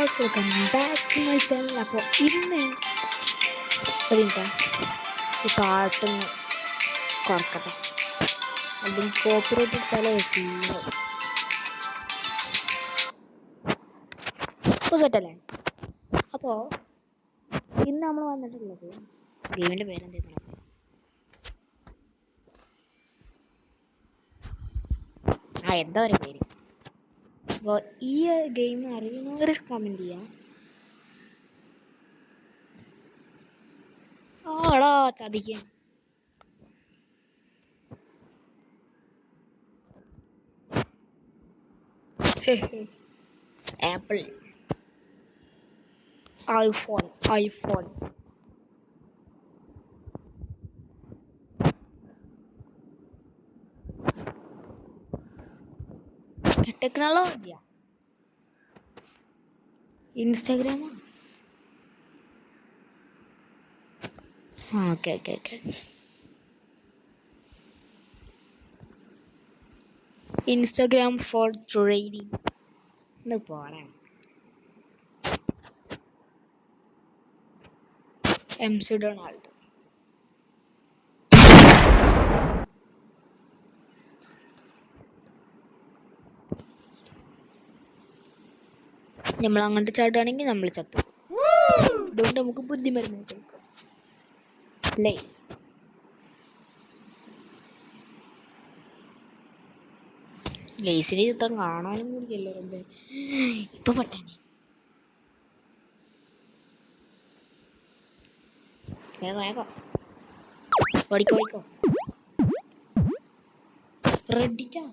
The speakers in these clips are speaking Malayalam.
Guys, welcome back to my channel. അപ്പോൾ ഇന്ന് ഒരു മിനിറ്റ് ഈ പാട്ടൊന്ന് കുറക്കട്ടെ, അല്ലെങ്കിൽ കോപ്പറേറ്റ് അടിച്ചാലേ സീനോ ഇപ്പോൾ സെറ്റല്ലേ. അപ്പോൾ ഇന്ന് നമ്മൾ വന്നിട്ടുള്ളത് ഗെയിമിൻ്റെ പേരെന്തായിരുന്നു? എന്താ ഒരു പേര്. അപ്പോൾ ഈ ഗെയിം അറിയുന്നവർ കമൻറ്റ് ചെയ്യാം. ആടാ ചതിക്കാൻ. ആപ്പിൾ ഐഫോൺ ടെക്നോളജിയാ, ഇൻസ്റ്റാഗ്രാമാ. ഓക്കെ ഇൻസ്റ്റാഗ്രാം ഫോർ ട്രേഡിങ് എന്ന് പോരാ. MC Donald. നമ്മൾ അങ്ങോട്ട് ചാടുകയാണെങ്കിൽ നമ്മൾ ചത്തു. അതുകൊണ്ട് നമുക്ക് ബുദ്ധിമരുന്ന് കഴിക്കാം. ലേസിന് ചിത്രം കാണാനും കൂടിയല്ലോ റബ്ബേ. ഇപ്പൊ പട്ടാനെ വേഗം ഓടിക്കോ. റെഡിറ്റാ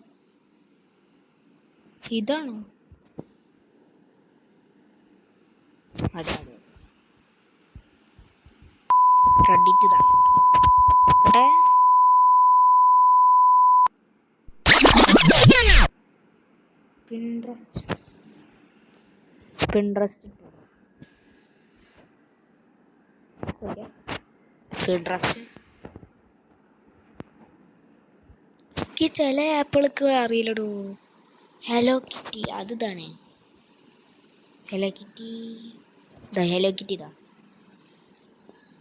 ഇതാണോ? അതെ റെഡിറ്റ് ഇതാണ്. പിൻട്രസ്റ്റ് എനിക്ക് ചില ആപ്പുകൾക്ക് അറിയില്ലടോ. ഹലോ കിറ്റി അതാണ്. ഹലോ കിറ്റി ഇതാ.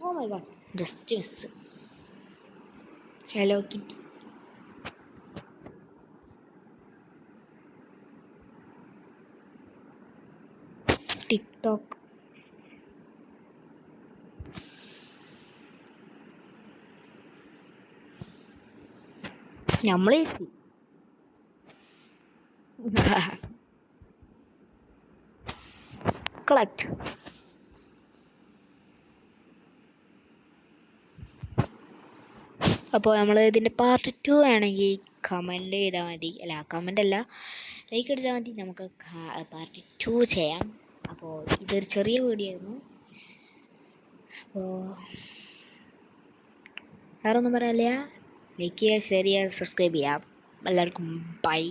Oh my god, just miss. Hello Kitty TikTok. നമ്മളെത്തി കളക്ട്. അപ്പോൾ നമ്മൾ ഇതിൻ്റെ പാർട്ട് 2 ആണെങ്കിൽ കമൻറ്റ് ചെയ്താൽ മതി. കമൻ്റ് അല്ല, ലൈക്ക് അടിച്ചാൽ മതി. നമുക്ക് പാർട്ട് 2 ചെയ്യാം. അപ്പോൾ ഇതൊരു ചെറിയ വീഡിയോ ആയിരുന്നു. അപ്പോൾ വേറെ ഒന്നും പറയാനില്ല. ലൈക്ക് ചെയ്യുക, ഷെയർ ചെയ്യുക, സബ്സ്ക്രൈബ് ചെയ്യാം. എല്ലാവർക്കും ബൈ.